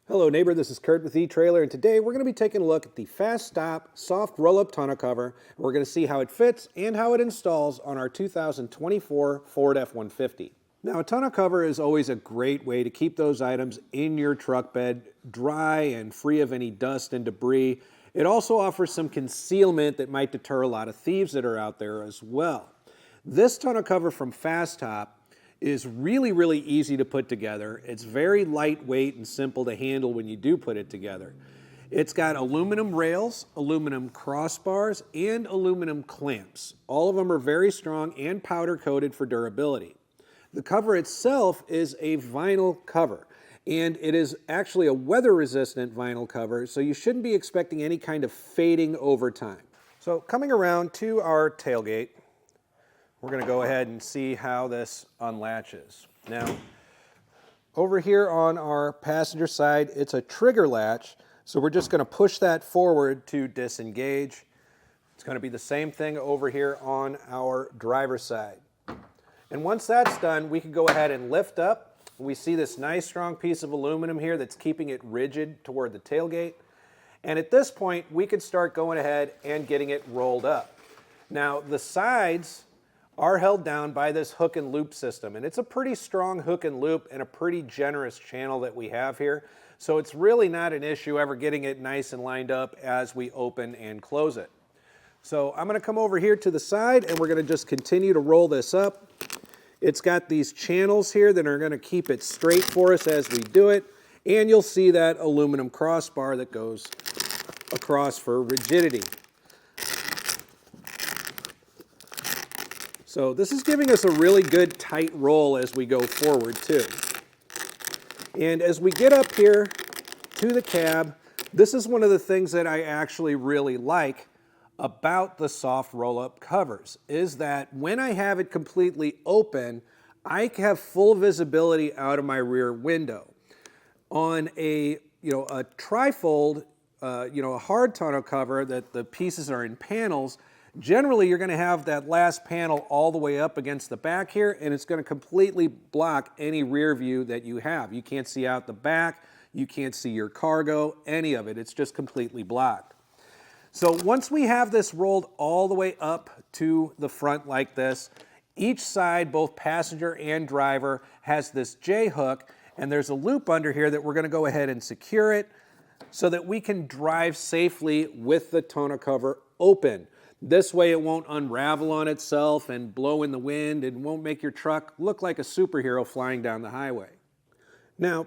Hello neighbor, this is Curt with etrailer, and today we're going to be taking a look at the Fas-top soft roll-up tonneau cover. We're going to see how it fits and how it installs on our 2024 Ford F-150. Now, a tonneau cover is always a great way to keep those items in your truck bed dry and free of any dust and debris. It also offers some concealment that might deter a lot of thieves that are out there as well. This tonneau cover from Fas-top is really easy to put together. It's very lightweight and simple to handle when you do put it together. It's got aluminum rails, aluminum crossbars, and aluminum clamps. All of them are very strong and powder coated for durability. The cover itself is a vinyl cover, and it is actually a weather-resistant vinyl cover, so you shouldn't be expecting any kind of fading over time. So coming around to our tailgate, we're going to go ahead and see how this unlatches. Now, over here on our passenger side, it's a trigger latch, so we're just going to push that forward to disengage. It's going to be the same thing over here on our driver's side. And once that's done, we can go ahead and lift up. We see this nice strong piece of aluminum here that's keeping it rigid toward the tailgate. And at this point, we could start going ahead and getting it rolled up. Now, the sides are held down by this hook and loop system, and it's a pretty strong hook and loop and a pretty generous channel that we have here, so it's really not an issue ever getting it nice and lined up as we open and close it. So I'm going to come over here to the side and we're going to just continue to roll this up. It's got these channels here that are going to keep it straight for us as we do it, and you'll see that aluminum crossbar that goes across for rigidity. So this is giving us a really good tight roll as we go forward too. And as we get up here to the cab, this is one of the things that I actually really like about the soft roll-up covers, is that when I have it completely open, I have full visibility out of my rear window. On a trifold, a hard tonneau cover that the pieces are in panels, generally, you're going to have that last panel all the way up against the back here, and it's going to completely block any rear view that you have. You can't see out the back, you can't see your cargo, any of it. It's just completely blocked. So once we have this rolled all the way up to the front like this, each side, both passenger and driver, has this J-hook, and there's a loop under here that we're going to go ahead and secure it so that we can drive safely with the tonneau cover open. This way it won't unravel on itself and blow in the wind and won't make your truck look like a superhero flying down the highway. Now,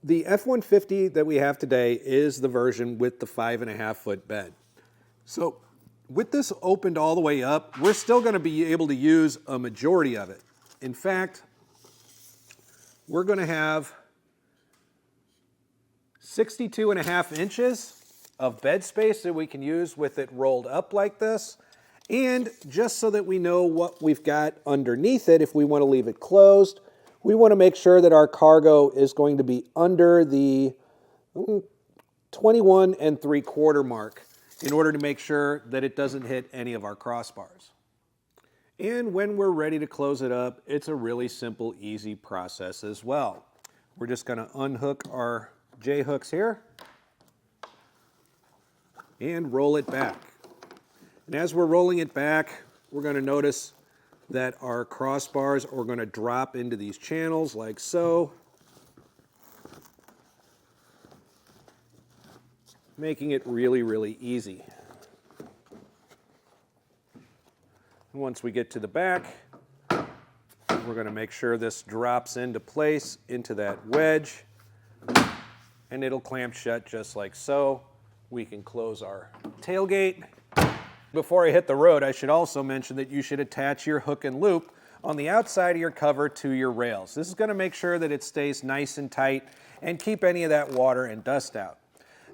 the F-150 that we have today is the version with the 5.5 foot bed. So with this opened all the way up, we're still going to be able to use a majority of it. In fact, we're going to have 62.5 inches of bed space that we can use with it rolled up like this. And just so that we know what we've got underneath it, if we want to leave it closed, we want to make sure that our cargo is going to be under the 21 3/4 mark in order to make sure that it doesn't hit any of our crossbars. And when we're ready to close it up, it's a really simple, easy process as well. We're just going to unhook our J-hooks here and roll it back. And as we're rolling it back, we're going to notice that our crossbars are going to drop into these channels like so, making it really easy. And once we get to the back, we're going to make sure this drops into place into that wedge, and it'll clamp shut just like so. We can close our tailgate. Before I hit the road, I should also mention that you should attach your hook and loop on the outside of your cover to your rails. This is going to make sure that it stays nice and tight and keep any of that water and dust out.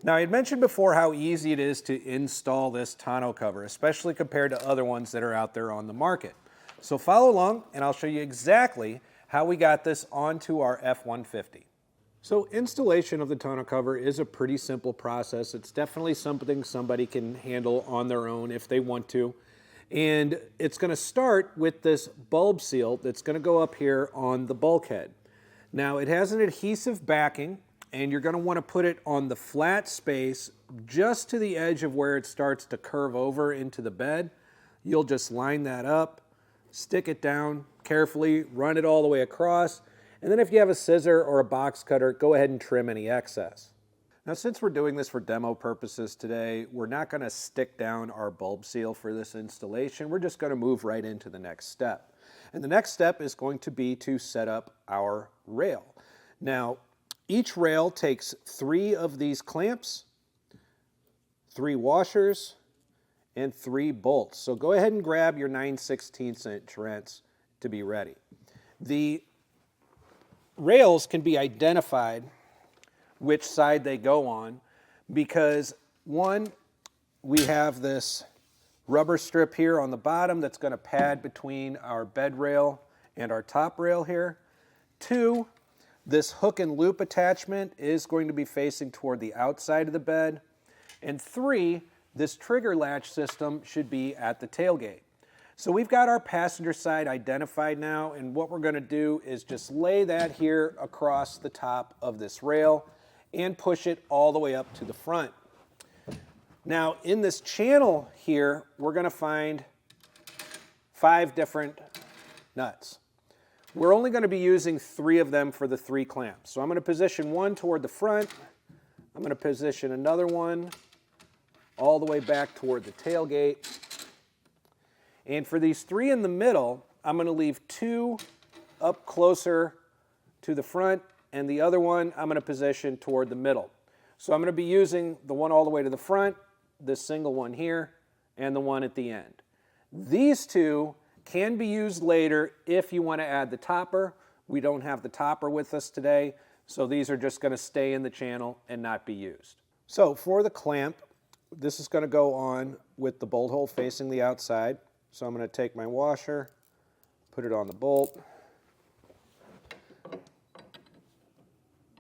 Now, I had mentioned before how easy it is to install this tonneau cover, especially compared to other ones that are out there on the market. So follow along and I'll show you exactly how we got this onto our F-150. So installation of the tonneau cover is a pretty simple process. It's definitely something somebody can handle on their own if they want to. And it's going to start with this bulb seal that's going to go up here on the bulkhead. Now, it has an adhesive backing, and you're going to want to put it on the flat space just to the edge of where it starts to curve over into the bed. You'll just line that up, stick it down carefully, run it all the way across, and then if you have a scissor or a box cutter, go ahead and trim any excess. Now, since we're doing this for demo purposes today, we're not going to stick down our bulb seal for this installation. We're just going to move right into the next step. And the next step is going to be to set up our rail. Now, each rail takes 3 of these clamps, 3 washers, and 3 bolts. So go ahead and grab your 9/16 inch wrench to be ready. The rails can be identified which side they go on because, one, we have this rubber strip here on the bottom that's going to pad between our bed rail and our top rail here. 2, this hook and loop attachment is going to be facing toward the outside of the bed. And 3, this trigger latch system should be at the tailgate. So we've got our passenger side identified now, and what we're going to do is just lay that here across the top of this rail and push it all the way up to the front. Now, in this channel here, we're going to find 5 different nuts. We're only going to be using 3 of them for the 3 clamps. So I'm going to position one toward the front. I'm going to position another one all the way back toward the tailgate. And for these 3 in the middle, I'm going to leave 2 up closer to the front, and the other one I'm going to position toward the middle. So I'm going to be using the one all the way to the front, this single one here, and the one at the end. These 2 can be used later if you want to add the topper. We don't have the topper with us today, so these are just going to stay in the channel and not be used. So for the clamp, this is going to go on with the bolt hole facing the outside. So I'm going to take my washer, put it on the bolt,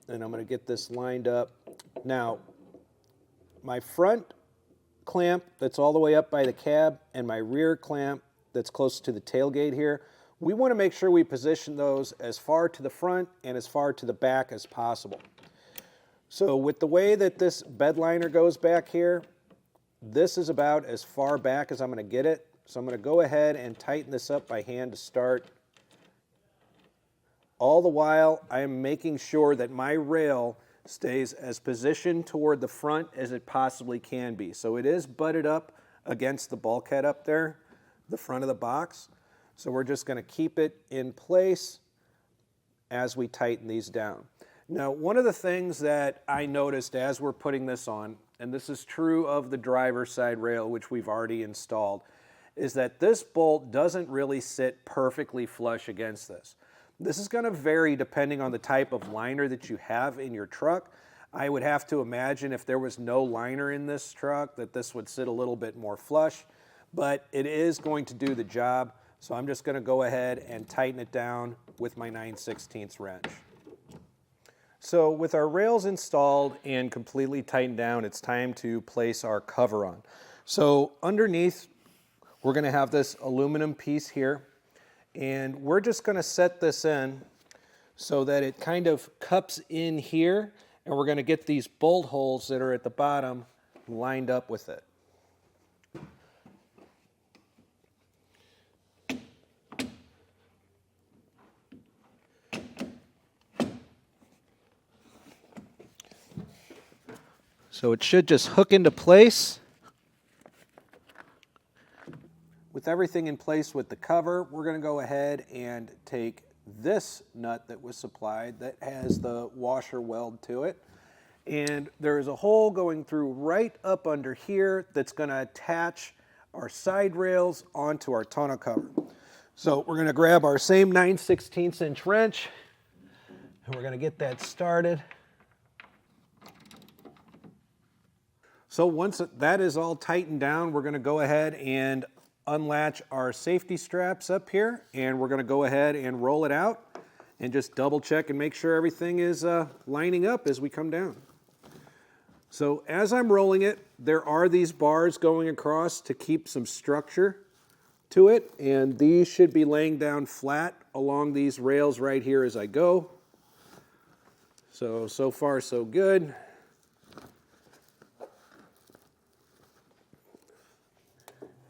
and I'm going to get this lined up. Now, my front clamp that's all the way up by the cab and my rear clamp that's close to the tailgate here, we want to make sure we position those as far to the front and as far to the back as possible. So with the way that this bed liner goes back here, this is about as far back as I'm going to get it. So I'm going to go ahead and tighten this up by hand to start. All the while, I am making sure that my rail stays as positioned toward the front as it possibly can be. So it is butted up against the bulkhead up there, the front of the box. So we're just going to keep it in place as we tighten these down. Now, one of the things that I noticed as we're putting this on, and this is true of the driver's side rail, which we've already installed, is that this bolt doesn't really sit perfectly flush against this. This is going to vary depending on the type of liner that you have in your truck. I would have to imagine if there was no liner in this truck that this would sit a little bit more flush, but it is going to do the job. So I'm just going to go ahead and tighten it down with my 9/16 wrench. So with our rails installed and completely tightened down, it's time to place our cover on. So underneath, we're going to have this aluminum piece here, and we're just going to set this in so that it kind of cups in here, and we're going to get these bolt holes that are at the bottom lined up with it. So it should just hook into place. With everything in place with the cover, we're going to go ahead and take this nut that was supplied that has the washer weld to it. And there's a hole going through right up under here that's going to attach our side rails onto our tonneau cover. So we're going to grab our same 9/16 inch wrench, and we're going to get that started. So once that is all tightened down, we're going to go ahead and unlatch our safety straps up here, and we're going to go ahead and roll it out and just double check and make sure everything is lining up as we come down. So as I'm rolling it, there are these bars going across to keep some structure to it, and these should be laying down flat along these rails right here as I go. So far so good.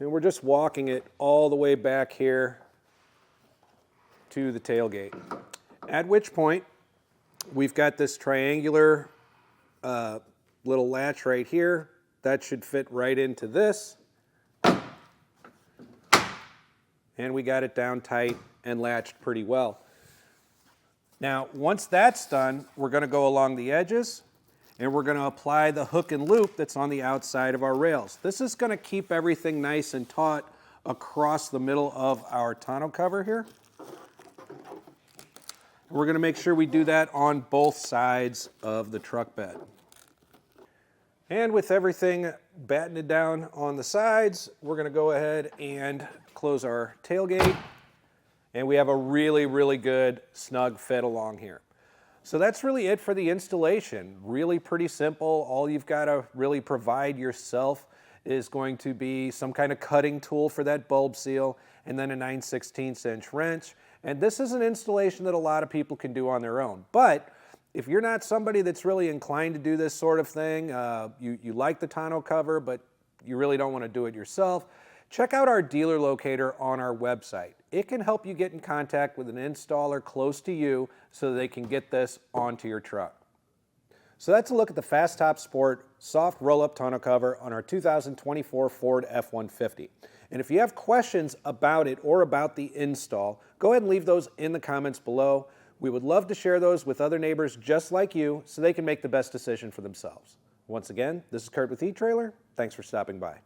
And we're just walking it all the way back here to the tailgate. At which point, we've got this triangular little latch right here. That should fit right into this. And we got it down tight and latched pretty well. Now, once that's done, we're going to go along the edges and we're going to apply the hook and loop that's on the outside of our rails. This is going to keep everything nice and taut across the middle of our tonneau cover here. We're going to make sure we do that on both sides of the truck bed. And with everything battened down on the sides, we're going to go ahead and close our tailgate. And we have a really, really good snug fit along here. So that's really it for the installation. Really pretty simple. All you've got to really provide yourself is going to be some kind of cutting tool for that bulb seal and then a 9/16" wrench. And this is an installation that a lot of people can do on their own. But if you're not somebody that's really inclined to do this sort of thing, you like the tonneau cover, but you really don't want to do it yourself, check out our dealer locator on our website. It can help you get in contact with an installer close to you so they can get this onto your truck. So that's a look at the Fas-top Sport soft roll-up tonneau cover on our 2024 Ford F-150. And if you have questions about it or about the install, go ahead and leave those in the comments below. We would love to share those with other neighbors just like you so they can make the best decision for themselves. Once again, this is Curt with eTrailer. Thanks for stopping by.